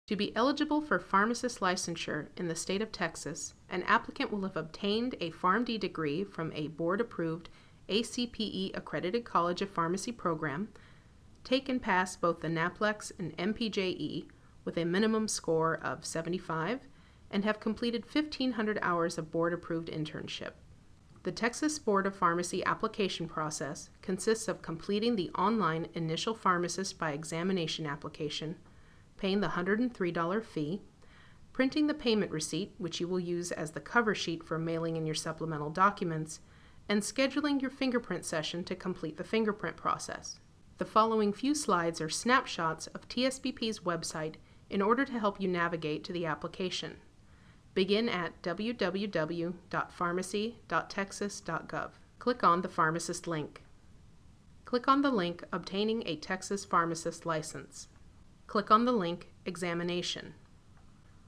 To be eligible for pharmacist licensure in the state of Texas, an applicant will have obtained a PharmD degree from a board-approved ACPE accredited College of Pharmacy program, take and pass both the NAPLEX and MPJE with a minimum score of 75, and have completed 1,500 hours of board-approved internship. The Texas Board of Pharmacy application process consists of completing the online initial pharmacist by examination application, paying the $103 fee, printing the payment receipt, which you will use as the cover sheet for mailing in your supplemental documents, and scheduling your fingerprint session to complete the fingerprint process. The following few slides are snapshots of TSBP's website in order to help you navigate to the application. Begin at www.pharmacy.texas.gov. Click on the Pharmacist link. Click on the link Obtaining a Texas Pharmacist License. Click on the link Examination.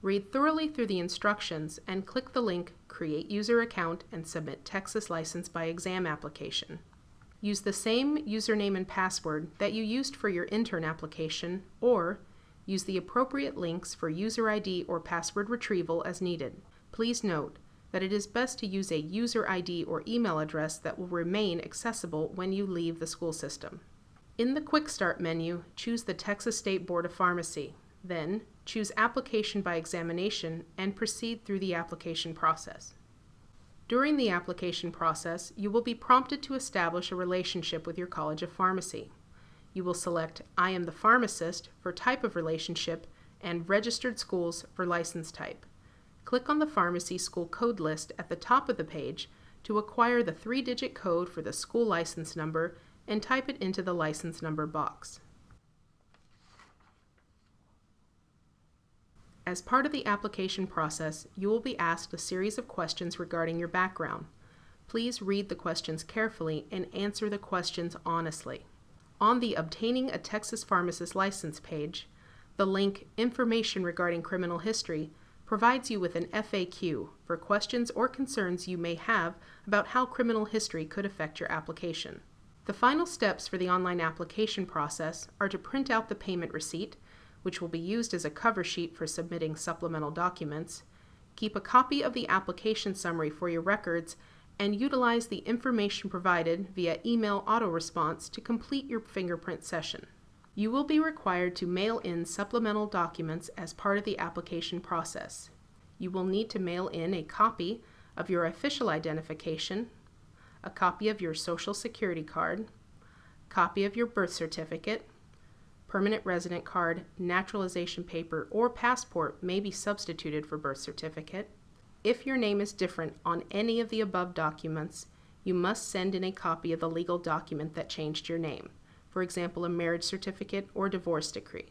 Read thoroughly through the instructions and click the link Create User Account and Submit Texas License by Exam application. Use the same username and password that you used for your intern application, or use the appropriate links for user ID or password retrieval as needed. Please note that it is best to use a user ID or email address that will remain accessible when you leave the school system. In the Quick Start menu, choose the Texas State Board of Pharmacy. Then, choose Application by Examination and proceed through the application process. During the application process, you will be prompted to establish a relationship with your College of Pharmacy. You will select I am the pharmacist for type of relationship and registered schools for license type. Click on the pharmacy school code list at the top of the page to acquire the 3-digit code for the school license number and type it into the license number box. As part of the application process, you will be asked a series of questions regarding your background. Please read the questions carefully and answer the questions honestly. On the Obtaining a Texas Pharmacist License page, the link Information Regarding Criminal History provides you with an FAQ for questions or concerns you may have about how criminal history could affect your application. The final steps for the online application process are to print out the payment receipt, which will be used as a cover sheet for submitting supplemental documents, keep a copy of the application summary for your records, and utilize the information provided via email auto-response to complete your fingerprint session. You will be required to mail in supplemental documents as part of the application process. You will need to mail in a copy of your official identification, a copy of your Social Security card, copy of your birth certificate, permanent resident card, naturalization paper, or passport may be substituted for birth certificate. If your name is different on any of the above documents, you must send in a copy of the legal document that changed your name, for example, a marriage certificate or divorce decree.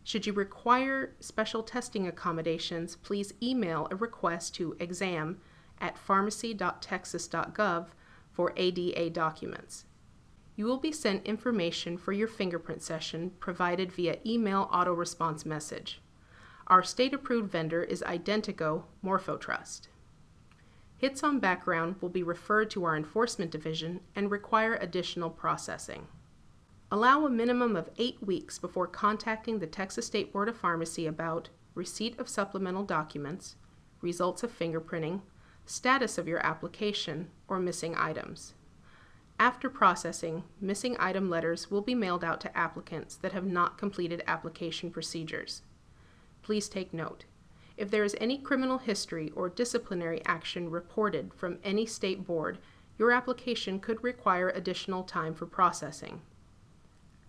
Should you require special testing accommodations, please email a request to exam@pharmacy.texas.gov for ADA documents. You will be sent information for your fingerprint session provided via email auto-response message. Our state-approved vendor is Identico Morphotrust. Hits on background will be referred to our enforcement division and require additional processing. Allow a minimum of 8 weeks before contacting the Texas State Board of Pharmacy about receipt of supplemental documents, results of fingerprinting, status of your application, or missing items. After processing, missing item letters will be mailed out to applicants that have not completed application procedures. Please take note. If there is any criminal history or disciplinary action reported from any state board, your application could require additional time for processing.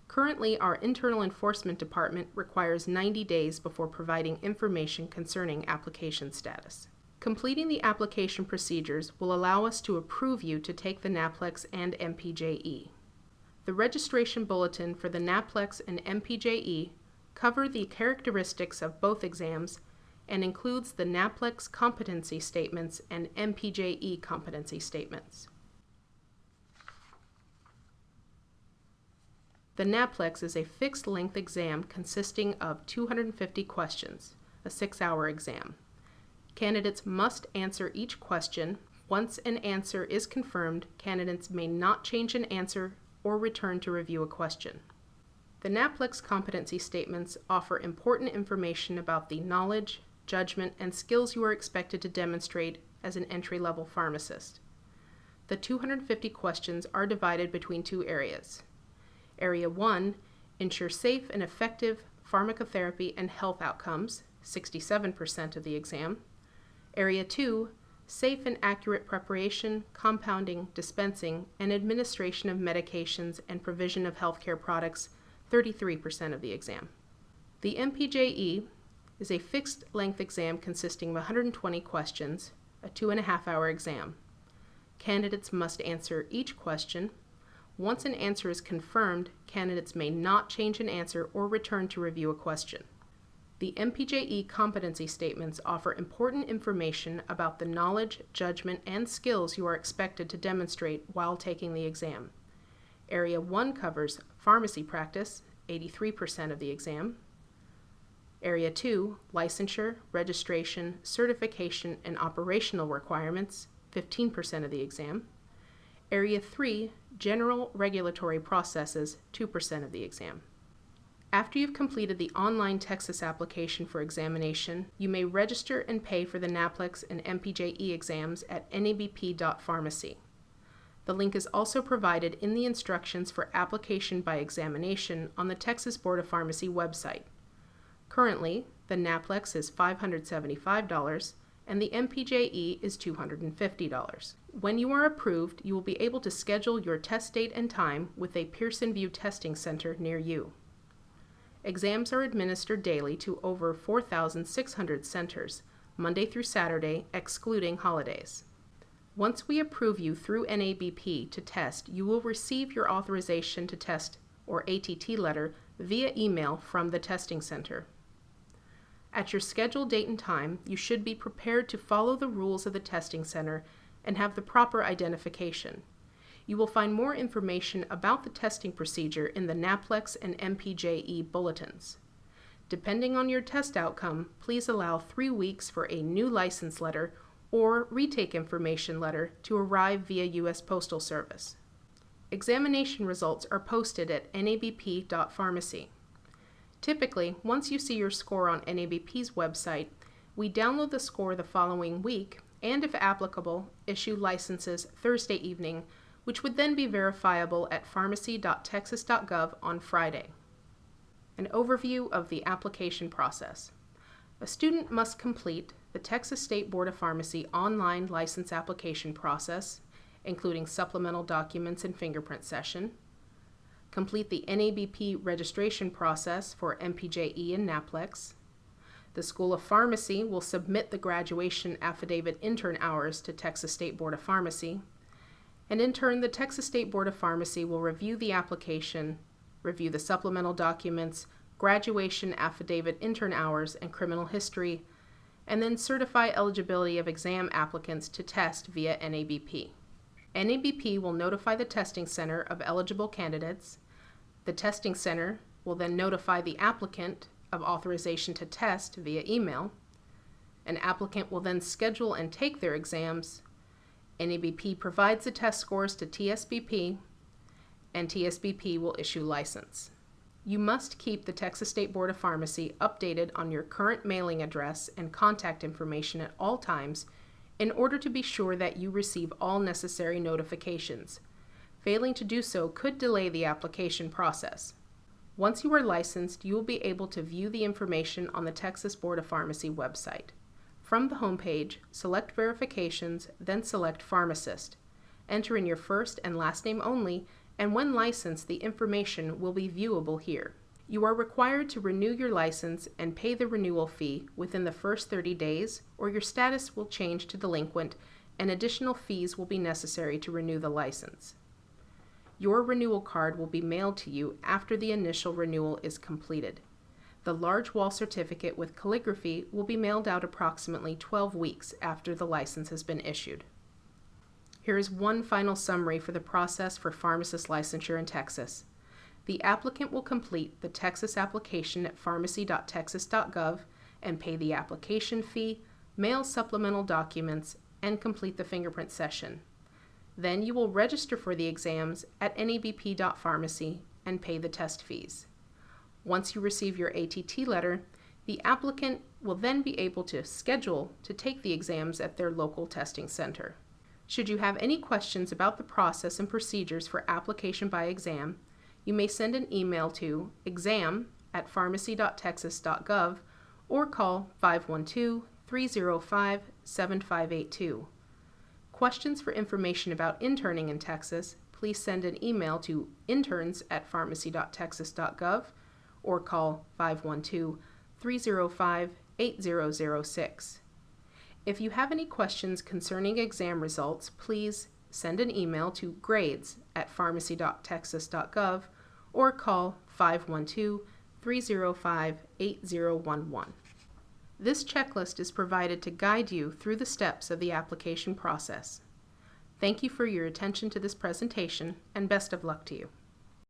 Currently, our internal enforcement department requires 90 days before providing information concerning application status. Completing the application procedures will allow us to approve you to take the NAPLEX and MPJE. The registration bulletin for the NAPLEX and MPJE cover the characteristics of both exams and includes the NAPLEX competency statements and MPJE competency statements. The NAPLEX is a fixed-length exam consisting of 250 questions, a 6-hour exam. Candidates must answer each question. Once an answer is confirmed, candidates may not change an answer or return to review a question. The NAPLEX competency statements offer important information about the knowledge, judgment, and skills you are expected to demonstrate as an entry-level pharmacist. The 250 questions are divided between two areas. Area 1, ensure safe and effective pharmacotherapy and health outcomes, 67% of the exam. Area 2, safe and accurate preparation, compounding, dispensing, and administration of medications and provision of healthcare products, 33% of the exam. The MPJE is a fixed-length exam consisting of 120 questions, a 2.5-hour exam. Candidates must answer each question. Once an answer is confirmed, candidates may not change an answer or return to review a question. The MPJE competency statements offer important information about the knowledge, judgment, and skills you are expected to demonstrate while taking the exam. Area 1 covers pharmacy practice, 83% of the exam. Area 2, licensure, registration, certification, and operational requirements, 15% of the exam. Area 3, general regulatory processes, 2% of the exam. After you've completed the online Texas application for examination, you may register and pay for the NAPLEX and MPJE exams at NABP.Pharmacy. The link is also provided in the instructions for application by examination on the Texas Board of Pharmacy website. Currently, the NAPLEX is $575 and the MPJE is $250. When you are approved, you will be able to schedule your test date and time with a Pearson VUE testing center near you. Exams are administered daily to over 4,600 centers, Monday through Saturday, excluding holidays. Once we approve you through NABP to test, you will receive your authorization to test, or ATT letter, via email from the testing center. At your scheduled date and time, you should be prepared to follow the rules of the testing center and have the proper identification. You will find more information about the testing procedure in the NAPLEX and MPJE bulletins. Depending on your test outcome, please allow 3 weeks for a new license letter or retake information letter to arrive via U.S. Postal Service. Examination results are posted at NABP.Pharmacy. Typically, once you see your score on NABP's website, we download the score the following week and, if applicable, issue licenses Thursday evening, which would then be verifiable at pharmacy.texas.gov on Friday. An overview of the application process. A student must complete the Texas State Board of Pharmacy online license application process, including supplemental documents and fingerprint session, complete the NABP registration process for MPJE and NAPLEX. The School of Pharmacy will submit the graduation affidavit intern hours to Texas State Board of Pharmacy, and in turn, the Texas State Board of Pharmacy will review the application, review the supplemental documents, graduation affidavit intern hours, and criminal history, and then certify eligibility of exam applicants to test via NABP. NABP will notify the testing center of eligible candidates. The testing center will then notify the applicant of authorization to test via email. An applicant will then schedule and take their exams. NABP provides the test scores to TSBP, and TSBP will issue license. You must keep the Texas State Board of Pharmacy updated on your current mailing address and contact information at all times in order to be sure that you receive all necessary notifications. Failing to do so could delay the application process. Once you are licensed, you will be able to view the information on the Texas Board of Pharmacy website. From the homepage, select Verifications, then select Pharmacist. Enter in your first and last name only, and when licensed, the information will be viewable here. You are required to renew your license and pay the renewal fee within the first 30 days, or your status will change to delinquent and additional fees will be necessary to renew the license. Your renewal card will be mailed to you after the initial renewal is completed. The large wall certificate with calligraphy will be mailed out approximately 12 weeks after the license has been issued. Here is one final summary for the process for pharmacist licensure in Texas. The applicant will complete the Texas application at pharmacy.texas.gov and pay the application fee, mail supplemental documents, and complete the fingerprint session. Then you will register for the exams at NABP.Pharmacy and pay the test fees. Once you receive your ATT letter, the applicant will then be able to schedule to take the exams at their local testing center. Should you have any questions about the process and procedures for application by exam, you may send an email to exam@pharmacy.texas.gov or call 512-305-7582. Questions for information about interning in Texas, please send an email to interns@pharmacy.texas.gov or call 512-305-8006. If you have any questions concerning exam results, please send an email to grades@pharmacy.texas.gov or call 512-305-8011. This checklist is provided to guide you through the steps of the application process. Thank you for your attention to this presentation, and best of luck to you.